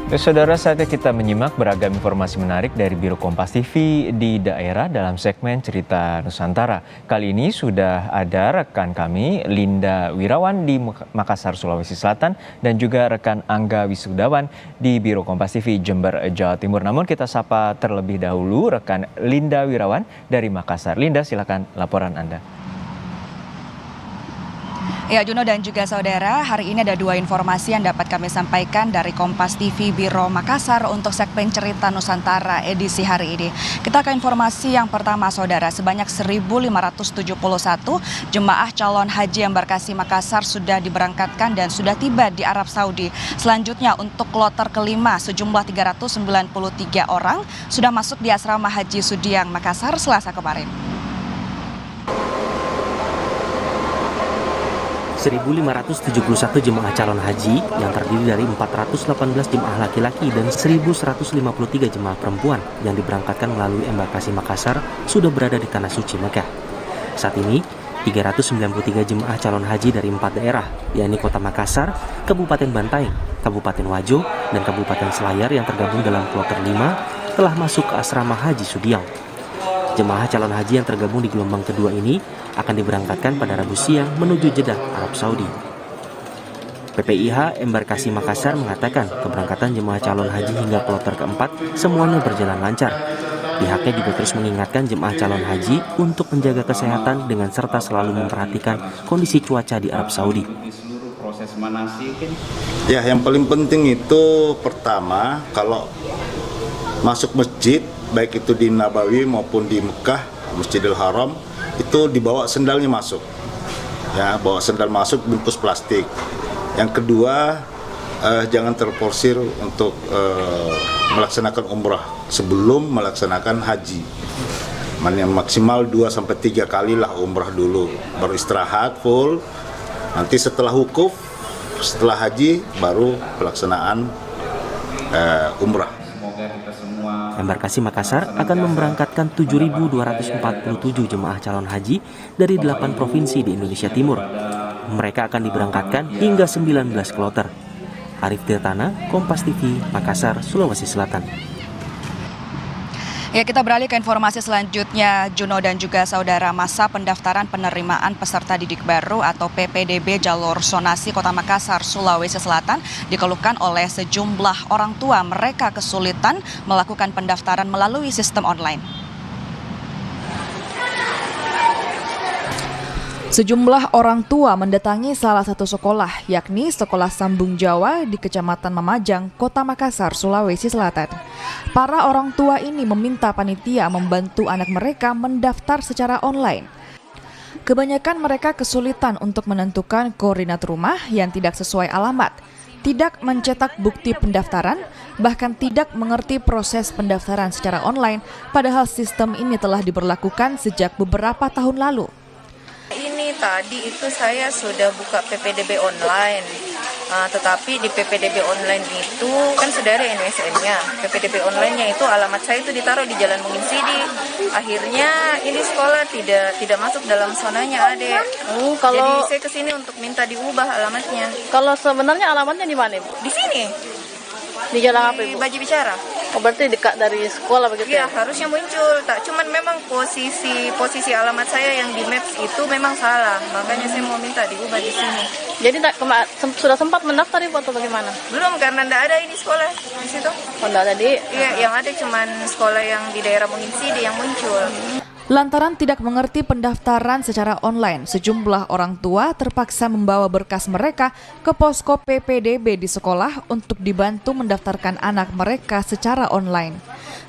Saudara, saatnya kita menyimak beragam informasi menarik dari Biro Kompas TV di daerah dalam segmen Cerita Nusantara. Kali ini sudah ada rekan kami Linda Wirawan di Makassar, Sulawesi Selatan dan juga rekan Angga Wisudawan di Biro Kompas TV Jember, Jawa Timur. Namun kita sapa terlebih dahulu rekan Linda Wirawan dari Makassar. Linda, silakan laporan Anda. Ya, Juno dan juga saudara, hari ini ada dua informasi yang dapat kami sampaikan dari Kompas TV Biro Makassar untuk segmen Cerita Nusantara edisi hari ini. Kita ke informasi yang pertama, saudara. Sebanyak 1.571 jemaah calon haji embarkasi Makassar sudah diberangkatkan dan sudah tiba di Arab Saudi. Selanjutnya untuk kloter kelima, sejumlah 393 orang sudah masuk di asrama Haji Sudiang Makassar Selasa kemarin. 1.571 jemaah calon haji yang terdiri dari 418 jemaah laki-laki dan 1.153 jemaah perempuan yang diberangkatkan melalui embarkasi Makassar sudah berada di Tanah Suci Mekah. Saat ini, 393 jemaah calon haji dari 4 daerah, yakni Kota Makassar, Kabupaten Bantaeng, Kabupaten Wajo, dan Kabupaten Selayar yang tergabung dalam kloter 5 telah masuk ke asrama Haji Sudiang. Jemaah calon haji yang tergabung di gelombang kedua ini akan diberangkatkan pada Rabu siang menuju Jeddah, Arab Saudi. PPIH Embarkasi Makassar mengatakan keberangkatan jemaah calon haji hingga kloter keempat semuanya berjalan lancar. Pihaknya juga terus mengingatkan jemaah calon haji untuk menjaga kesehatan dengan serta selalu memperhatikan kondisi cuaca di Arab Saudi. Ya, yang paling penting itu pertama, kalau masuk masjid, baik itu di Nabawi maupun di Mekah, Masjidil Haram, itu dibawa sendalnya masuk. Ya, bawa sendal masuk bungkus plastik. Yang kedua, jangan terforsir untuk melaksanakan umrah sebelum melaksanakan haji. Maksimal 2-3 kali lah umrah dulu, baru istirahat full. Nanti setelah wukuf, setelah haji, baru pelaksanaan umrah. Embarkasi Makassar akan memberangkatkan 7.247 jemaah calon haji dari 8 provinsi di Indonesia Timur. Mereka akan diberangkatkan hingga 19 kloter. Arif Tirtana, Kompas TV, Makassar, Sulawesi Selatan. Ya, kita beralih ke informasi selanjutnya, Juno dan juga saudara. Masa pendaftaran penerimaan peserta didik baru atau PPDB jalur zonasi Kota Makassar, Sulawesi Selatan dikeluhkan oleh sejumlah orang tua. Mereka kesulitan melakukan pendaftaran melalui sistem online. Sejumlah orang tua mendatangi salah satu sekolah, yakni Sekolah Sambung Jawa di Kecamatan Mamajang, Kota Makassar, Sulawesi Selatan. Para orang tua ini meminta panitia membantu anak mereka mendaftar secara online. Kebanyakan mereka kesulitan untuk menentukan koordinat rumah yang tidak sesuai alamat, tidak mencetak bukti pendaftaran, bahkan tidak mengerti proses pendaftaran secara online, padahal sistem ini telah diberlakukan sejak beberapa tahun lalu. Tadi itu saya sudah buka PPDB online, tetapi di PPDB online itu kan sudah ada NWSN-nya. PPDB online-nya itu alamat saya itu ditaruh di Jalan Mungin Sidi. Akhirnya ini sekolah tidak masuk dalam zonanya, Adek. Jadi saya kesini untuk minta diubah alamatnya. Kalau sebenarnya alamatnya di mana, Ibu? Di sini. Di jalan apa, Ibu? Di Baji Bicara. Oh, berarti dekat dari sekolah begitu ya? Ya, harusnya muncul. Tak, cuman memang posisi alamat saya yang di Maps itu memang salah. Makanya saya mau minta diubah di sini. Jadi sudah sempat mendaftar, Ibu, atau bagaimana? Belum, karena tidak ada ini sekolah di situ. Oh, enggak ada di? Iya, yang ada cuman sekolah yang di daerah Mungin Sidi yang muncul. Lantaran tidak mengerti pendaftaran secara online, sejumlah orang tua terpaksa membawa berkas mereka ke posko PPDB di sekolah untuk dibantu mendaftarkan anak mereka secara online.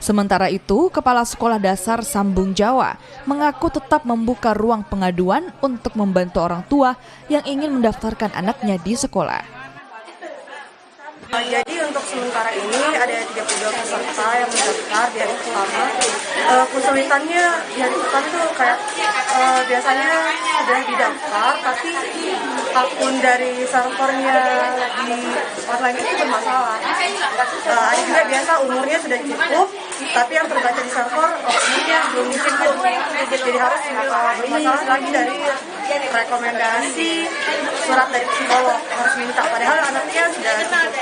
Sementara itu, Kepala Sekolah Dasar Sambung Jawa mengaku tetap membuka ruang pengaduan untuk membantu orang tua yang ingin mendaftarkan anaknya di sekolah. Jadi untuk sementara ini ada 32 peserta yang mendaftar di hari pertama. Kesulitannya di hari pertama itu kayak biasanya sudah didaftar, tapi akun dari servernya di online itu bermasalah. Ada juga biasa umurnya sudah cukup, tapi yang terbaca di server umurnya belum cukup. Jadi harus bermasalah lagi dari rekomendasi surat dari psikolog, harus minta. Padahal anaknya sudah cukup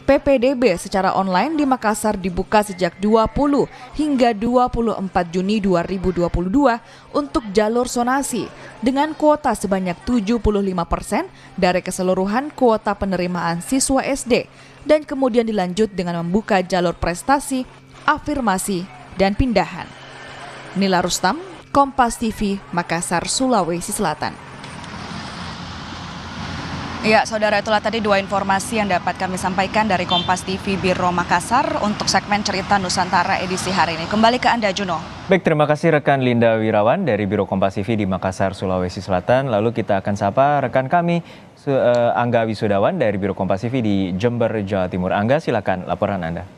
PPDB secara online di Makassar dibuka sejak 20 hingga 24 Juni 2022 untuk jalur zonasi dengan kuota sebanyak 75% dari keseluruhan kuota penerimaan siswa SD dan kemudian dilanjut dengan membuka jalur prestasi, afirmasi, dan pindahan. Nila Rustam, Kompas TV, Makassar, Sulawesi Selatan. Ya, saudara, itulah tadi dua informasi yang dapat kami sampaikan dari Kompas TV Biro Makassar untuk segmen Cerita Nusantara edisi hari ini. Kembali ke Anda, Juno. Baik, terima kasih rekan Linda Wirawan dari Biro Kompas TV di Makassar, Sulawesi Selatan. Lalu kita akan sapa rekan kami Angga Wisudawan dari Biro Kompas TV di Jember, Jawa Timur. Angga, silakan laporan Anda.